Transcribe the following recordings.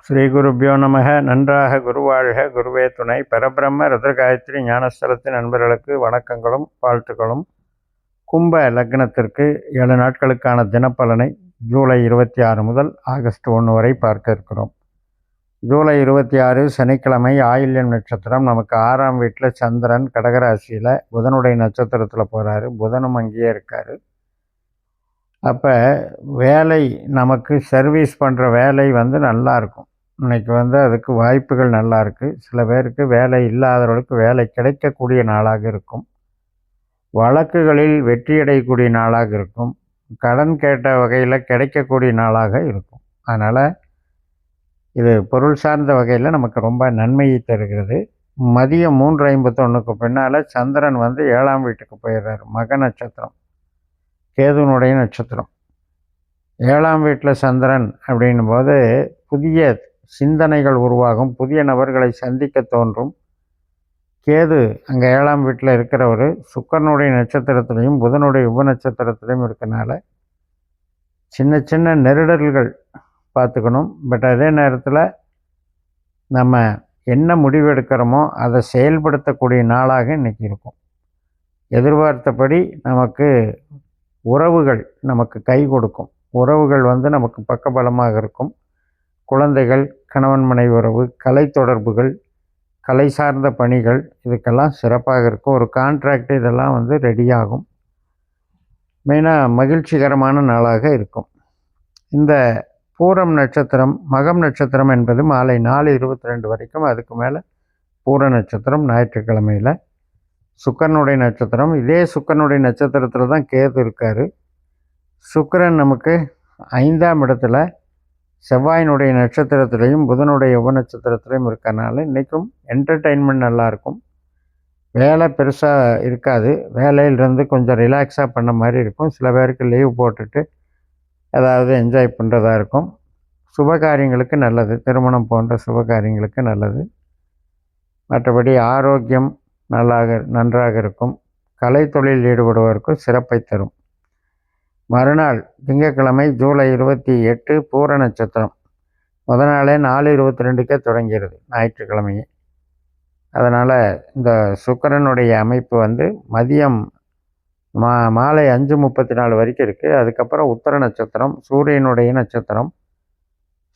ஸ்ரீ குருப்பியோ நமக. நன்றாக குருவாழ்க, குருவே துணை. பரபிரம்ம ருத்ரகாயத்ரி ஞானஸ்தலத்தின் நண்பர்களுக்கு வணக்கங்களும் வாழ்த்துக்களும். கும்ப லக்னத்திற்கு 7 நாட்களுக்கான தினப்பலனை ஜூலை 26 முதல் ஆகஸ்ட் 1 வரை பார்க்க இருக்கிறோம். ஜூலை 26 சனிக்கிழமை, ஆயில்யம் நட்சத்திரம். நமக்கு 6ஆம் வீட்டில் சந்திரன் கடகராசியில் புதனுடைய நட்சத்திரத்தில் போகிறாரு. புதனும் அங்கேயே இருக்கார். அப்போ வேலை, நமக்கு சர்வீஸ் பண்ணுற வேலை நல்லாயிருக்கும். இன்றைக்கி அதுக்கு வாய்ப்புகள் நல்லா இருக்குது. சில பேருக்கு வேலை இல்லாதவர்களுக்கு வேலை கிடைக்கக்கூடிய நாளாக இருக்கும். வழக்குகளில் வெற்றியடையக்கூடிய நாளாக இருக்கும். கடன் கேட்ட வகையில் கிடைக்கக்கூடிய நாளாக இருக்கும். அதனால் இது பொருள் சார்ந்த வகையில் நமக்கு ரொம்ப நன்மையை தருகிறது. மதியம் 3:51க்கு பின்னால் சந்திரன் 7ஆம் வீட்டுக்கு போயிடுறார். மக நட்சத்திரம், கேதுனுடைய நட்சத்திரம். 7ஆம் வீட்டில் சந்திரன் அப்படின்னும் போது புதிய சிந்தனைகள் உருவாகும். புதிய நபர்களை சந்திக்க தோன்றும். கேது அங்கே 7ஆம் வீட்டில் இருக்கிறவர் சுக்கிரனுடைய நட்சத்திரத்திலையும் புதனுடைய உபநட்சத்திரத்திலையும் இருக்கனால சின்ன சின்ன நெருடல்கள் பார்த்துக்கணும். பட் அதே நேரத்தில் நம்ம என்ன முடிவு எடுக்கிறோமோ அதை செயல்படுத்தக்கூடிய நாளாக இன்றைக்கி இருக்கும். எதிர்பார்த்தபடி நமக்கு உறவுகள் நமக்கு கை கொடுக்கும். உறவுகள் நமக்கு பக்கபலமாக இருக்கும். குழந்தைகள், கணவன் மனைவி உறவு, கலை தொடர்புகள், கலை சார்ந்த பணிகள், இதுக்கெல்லாம் சிறப்பாக இருக்கும். ஒரு கான்ட்ராக்ட் இதெல்லாம் ரெடியாகும். மெயினாக மகிழ்ச்சிகரமான நாளாக இருக்கும். இந்த பூரம் நட்சத்திரம், மகம் நட்சத்திரம் என்பது மாலை 4:22 வரைக்கும். அதுக்கு மேலே பூர நட்சத்திரம் ஞாயிற்றுக்கிழமையில். சுக்கிரனுடைய நட்சத்திரம். இதே சுக்கிரனுடைய நட்சத்திரத்தில் தான் கேது இருக்கார். சுக்கிரன் நமக்கு 5ஆம் இடத்துல செவ்வாயினுடைய நட்சத்திரத்திலையும் புதனுடைய உபநட்சத்திரத்திலையும் இருக்கறனால இன்றைக்கும் என்டர்டெயின்மெண்ட் நல்லாயிருக்கும். வேலை பெருசாக இருக்காது. வேலையிலிருந்து கொஞ்சம் ரிலாக்ஸாக பண்ண மாதிரி இருக்கும். சில பேருக்கு லீவ் போட்டுட்டு ஏதாவது என்ஜாய் பண்ணுறதா இருக்கும். சுபகாரியங்களுக்கு நல்லது. திருமணம் போன்ற சுபகாரியங்களுக்கு நல்லது. மற்றபடி ஆரோக்கியம் நன்றாக இருக்கும். கலை தொழில் ஈடுபடுவதற்கு சிறப்பை தரும். மறுநாள் திங்கட்கிழமை ஜூலை 28 பூர நட்சத்திரம். முதல் நாளே 4:22க்கே தொடங்கிறது ஞாயிற்றுக்கிழமையே. அதனால் இந்த சுக்கிரனுடைய அமைப்பு மதியம் மாலை 5:34 வரைக்கும் இருக்குது. அதுக்கப்புறம் உத்தர நட்சத்திரம், சூரியனுடைய நட்சத்திரம்.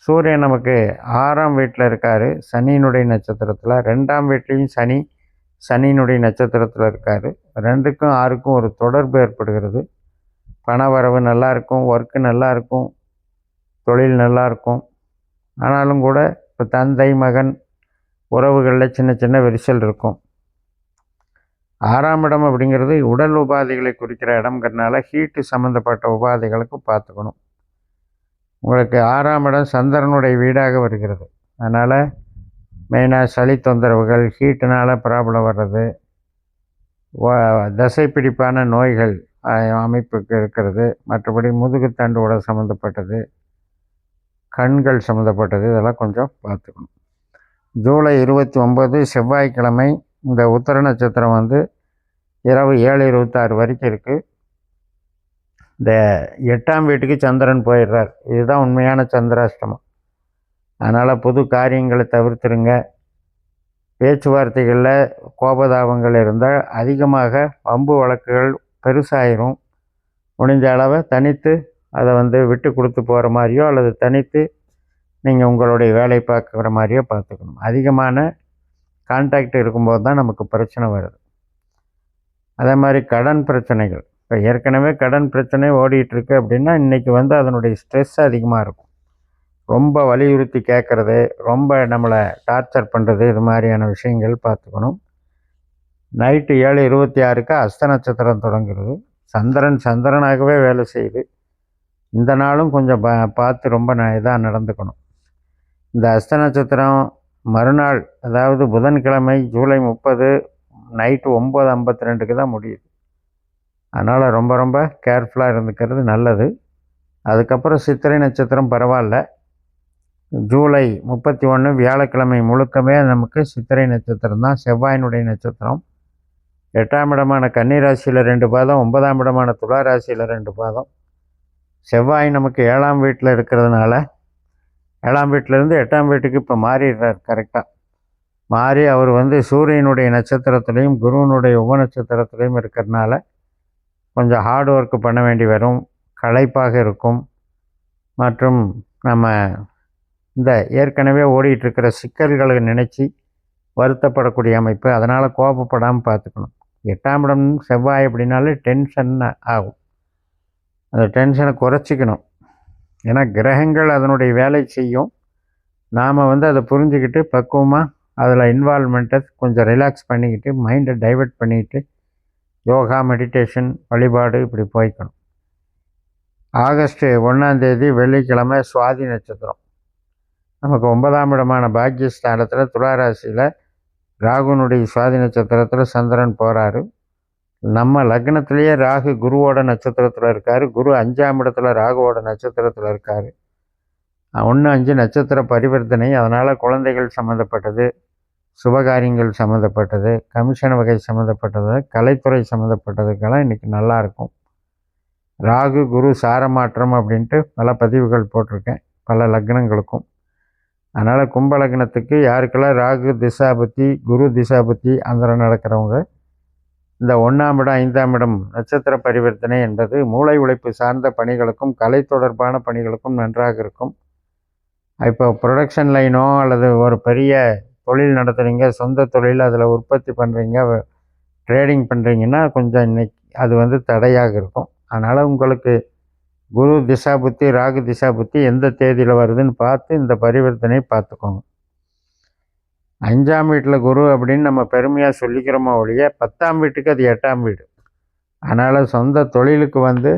சூரியன் நமக்கு 6ஆம் வீட்டில் இருக்கார், சனியினுடைய நட்சத்திரத்தில். 2ஆம் வீட்லேயும் சனியினுடைய நட்சத்திரத்தில் இருக்கார். 2க்கும் 6க்கும் ஒரு தொடர்பு ஏற்படுகிறது. பணவரவு நல்லாயிருக்கும், ஒர்க்கு நல்லாயிருக்கும், தொழில் நல்லாயிருக்கும். ஆனாலும் கூட இப்போ தந்தை மகன் உறவுகளில் சின்ன சின்ன விரிசல் இருக்கும். 6ஆம் இடம் அப்படிங்கிறது உடல் உபாதைகளை குறிக்கிற இடம்ங்கிறதுனால ஹீட்டு சம்மந்தப்பட்ட உபாதைகளுக்கு பார்த்துக்கணும். உங்களுக்கு 6ஆம் இடம் சந்திரனுடைய வீடாக வருகிறது. அதனால் மெயினாக சளி தொந்தரவுகள், ஹீட்டுனால் ப்ராப்ளம் வர்றது, தசைப்பிடிப்பான நோய்கள் அமைப்புக்கு இருக்கிறது. மற்றபடி முதுகுத்தண்டு உடல் சம்மந்தப்பட்டது, கண்கள் சம்மந்தப்பட்டது, இதெல்லாம் கொஞ்சம் பார்த்துக்கணும். ஜூலை 29 செவ்வாய்க்கிழமை. இந்த உத்தர நட்சத்திரம் இரவு 7:26 வரைக்கும் இருக்குது. இந்த 8ஆம் வீட்டுக்கு சந்திரன் போயிடுறார். இதுதான் உண்மையான சந்திராஷ்டமம். அதனால் புது காரியங்களை தவிர்த்துருங்க. பேச்சுவார்த்தைகளில் கோபதாபங்கள் இருந்தால் அதிகமாக வம்பு வழக்குகள் பெருசாயிரும். முடிஞ்ச அளவை தனித்து அதை விட்டு கொடுத்து போகிற மாதிரியோ அல்லது தனித்து நீங்கள் உங்களுடைய வேலை பார்க்குற மாதிரியோ பார்த்துக்கணும். அதிகமான கான்டாக்ட் இருக்கும்போது தான் நமக்கு பிரச்சனை வருது. அதே மாதிரி கடன் பிரச்சனைகள். இப்போ ஏற்கனவே கடன் பிரச்சனை ஓடிட்டுருக்கு அப்படின்னா இன்றைக்கி அதனுடைய ஸ்ட்ரெஸ் அதிகமாக இருக்கும். ரொம்ப வலியுறுத்தி கேட்குறது, ரொம்ப நம்மளை டார்ச்சர் பண்ணுறது, இது மாதிரியான விஷயங்கள் பார்த்துக்கணும். நைட்டு 7:26க்கு அஸ்த நட்சத்திரம் தொடங்குறது. சந்திரனாகவே வேலை செய்யுது. இந்த நாளும் கொஞ்சம் பார்த்து ரொம்ப இதாக நடந்துக்கணும். இந்த அஸ்த நட்சத்திரம் மறுநாள், அதாவது புதன்கிழமை ஜூலை 30 நைட்டு 9:52க்கு தான் முடியுது. அதனால் ரொம்ப ரொம்ப கேர்ஃபுல்லாக இருந்துக்கிறது நல்லது. அதுக்கப்புறம் சித்திரை நட்சத்திரம் பரவாயில்ல. ஜூலை 31 வியாழக்கிழமை முழுக்கமே நமக்கு சித்திரை நட்சத்திரம் தான், செவ்வாயினுடைய நட்சத்திரம். 8ஆம் இடமான கன்னிராசியில் 2 பாதம், 9ஆம் இடமான துளாராசியில் 2 பாதம். செவ்வாய் நமக்கு 7ஆம் வீட்டில் இருக்கிறதுனால 7ஆம் வீட்டிலேருந்து 8ஆம் வீட்டுக்கு இப்போ மாறிடுறார் கரெக்டாக. மாறி அவர் வந்து சூரியனுடைய நட்சத்திரத்துலேயும் குருவனுடைய உப நட்சத்திரத்துலேயும் இருக்கிறதுனால கொஞ்சம் ஹார்ட் ஒர்க்கு பண்ண வேண்டி வரும், களைப்பாக இருக்கும். மற்றும் நம்ம இந்த ஏற்கனவே ஓடிட்டுருக்கிற சிக்கல்களை நினச்சி வருத்தப்படக்கூடிய அமைப்பு. அதனால் கோபப்படாமல் பார்த்துக்கணும். 8ஆம் இடம் செவ்வாய் அப்படின்னாலே டென்ஷன் ஆகும். அந்த டென்ஷனை குறைச்சிக்கணும். ஏன்னா கிரகங்கள் அதனுடைய வேலை செய்யும். நாம் வந்து அதை புரிஞ்சுக்கிட்டு பக்குவமாக அதில் இன்வால்மெண்ட்டை கொஞ்சம் ரிலாக்ஸ் பண்ணிக்கிட்டு மைண்டை டைவெர்ட் பண்ணிக்கிட்டு யோகா, மெடிடேஷன், வழிபாடு இப்படி போய்க்கணும். ஆகஸ்ட் 1ஆம் தேதி வெள்ளிக்கிழமை சுவாதி நட்சத்திரம். நமக்கு 9ஆம் இடமான பாக்கியஸ்தானத்தில் துளாராசியில் ராகுனுடைய சுவாதி நட்சத்திரத்தில் சந்திரன் போகிறாரு. நம்ம லக்னத்திலேயே ராகு குருவோட நட்சத்திரத்தில் இருக்கார். குரு 5ஆம் இடத்துல ராகுவோட நட்சத்திரத்தில் இருக்கார். 1-5 நட்சத்திர பரிவர்த்தனை. அதனால் குழந்தைகள் சம்மந்தப்பட்டது, சுபகாரியங்கள் சம்மந்தப்பட்டது, கமிஷன் வகை சம்மந்தப்பட்டது, கலைத்துறை சம்மந்தப்பட்டதுக்கெல்லாம் இன்றைக்கி நல்லாயிருக்கும். ராகு குரு சாரமாற்றம் அப்படின்ட்டு பல பதிவுகள் போட்டிருக்கேன் பல லக்னங்களுக்கும். அதனால் கும்ப லக்னத்துக்கு யாருக்கெல்லாம் ராகு திசாபுத்தி, குரு திசாபுத்தி அந்த நடக்கிறவங்க இந்த 1ஆம் இடம் 5ஆம் இடம் நட்சத்திர பரிவர்த்தனை என்பது மூளை உழைப்பு சார்ந்த பணிகளுக்கும் கலை தொடர்பான பணிகளுக்கும் நன்றாக இருக்கும். இப்போ ப்ரொடக்ஷன் லைனோ அல்லது ஒரு பெரிய தொழில் நடத்துகிறீங்க, சொந்த தொழில், அதில் உற்பத்தி பண்ணுறீங்க, ட்ரேடிங் பண்ணுறீங்கன்னா கொஞ்சம் இன்னைக்கு அது வந்து தடையாக இருக்கும். அதனால் உங்களுக்கு குரு திசாபுத்தி, ராகு திசாபுத்தி எந்த தேதியில் வருதுன்னு பார்த்து இந்த பரிவர்த்தனை பார்த்துக்கோங்க. 5ஆம் வீட்டில் குரு அப்படின்னு நம்ம பெருமையாக சொல்லிக்கிறோமோ ஒழிய 10ஆம் வீட்டுக்கு அது 8ஆம் வீடு. அதனால் சொந்த தொழிலுக்கு வந்து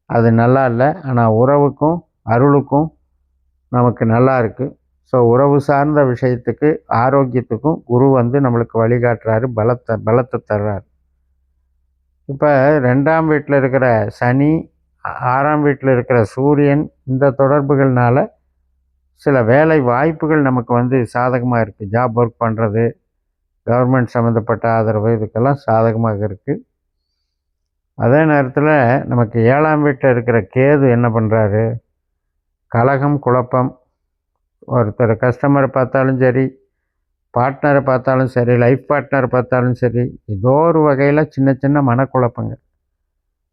அது நல்லா இல்லை. ஆனால் உறவுக்கும் அருளுக்கும் நமக்கு நல்லா இருக்குது. ஸோ உறவு சார்ந்த விஷயத்துக்கு ஆரோக்கியத்துக்கும் குரு வந்து நம்மளுக்கு வழிகாட்டுறாரு, பலத்தை தர்றாரு. இப்போ 2ஆம் வீட்டில் இருக்கிற சனி, 6ஆம் வீட்டில் இருக்கிற சூரியன், இந்த தொடர்புகள்னால சில வேலை வாய்ப்புகள் நமக்கு வந்து சாதகமாக இருக்குது. ஜாப் ஒர்க் பண்ணுறது, கவர்மெண்ட் சம்மந்தப்பட்ட ஆதரவு, இதுக்கெல்லாம் சாதகமாக இருக்குது. அதே நேரத்தில் நமக்கு 7ஆம் வீட்டில் இருக்கிற கேது என்ன பண்ணுறாரு? கலகம், குழப்பம். ஒருத்தர் கஸ்டமரை பார்த்தாலும் சரி, பார்ட்னரை பார்த்தாலும் சரி, லைஃப் பார்ட்னரை பார்த்தாலும் சரி, ஏதோ ஒரு வகையில் சின்ன சின்ன மனக்குழப்பங்கள்.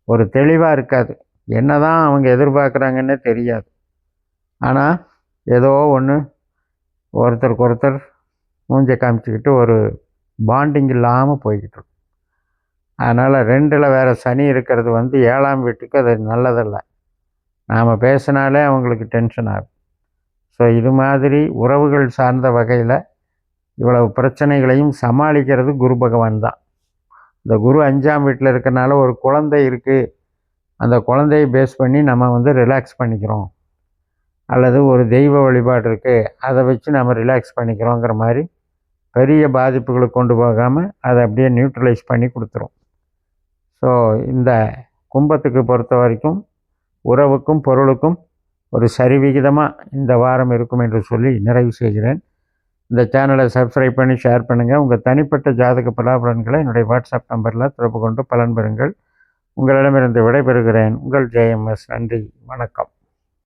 ஒரு தெளிவாக இருக்காது. என்ன தான் அவங்க எதிர்பார்க்குறாங்கன்னே தெரியாது. ஆனால் ஏதோ ஒன்று ஒருத்தருக்கு ஒருத்தர் மூஞ்சை காமிச்சிக்கிட்டு ஒரு பாண்டிங் இல்லாமல் போய்கிட்டு இருக்கும். அதனால் 2ல் வேறு சனி இருக்கிறது வந்து 7ஆம் வீட்டுக்கு அது நல்லதில்லை. நாம் பேசினாலே அவங்களுக்கு டென்ஷன் ஆகும். ஸோ இது மாதிரி உறவுகள் சார்ந்த வகையில் இவ்வளவு பிரச்சனைகளையும் சமாளிக்கிறது குரு பகவான் தான். இந்த குரு 5ஆம் வீட்டில் இருக்கிறனால ஒரு குழந்தை இருக்குது, அந்த குழந்தையை பேஸ் பண்ணி நம்ம வந்து ரிலாக்ஸ் பண்ணிக்கிறோம், அல்லது ஒரு தெய்வ வழிபாடு இருக்குது அதை வச்சு நம்ம ரிலாக்ஸ் பண்ணிக்கிறோங்கிற மாதிரி பெரிய பாதிப்புகளை கொண்டு போகாமல் அதை அப்படியே நியூட்ரலைஸ் பண்ணி கொடுத்துரும். ஸோ இந்த கும்பத்துக்கு பொறுத்த வரைக்கும் உறவுக்கும் பொருளுக்கும் ஒரு சரிவிகிதமாக இந்த வாரம் இருக்கும் என்று சொல்லி நிறைவு செய்கிறேன். இந்த சேனலை சப்ஸ்கிரைப் பண்ணி ஷேர் பண்ணுங்கள். உங்கள் தனிப்பட்ட ஜாதக பலாபலன்களை என்னுடைய வாட்ஸ்அப் நம்பரில் தொடர்பு கொண்டு பலன் பெறுங்கள். உங்களிடமிருந்து விடைபெறுகிறேன். உங்கள் JMS. நன்றி, வணக்கம்.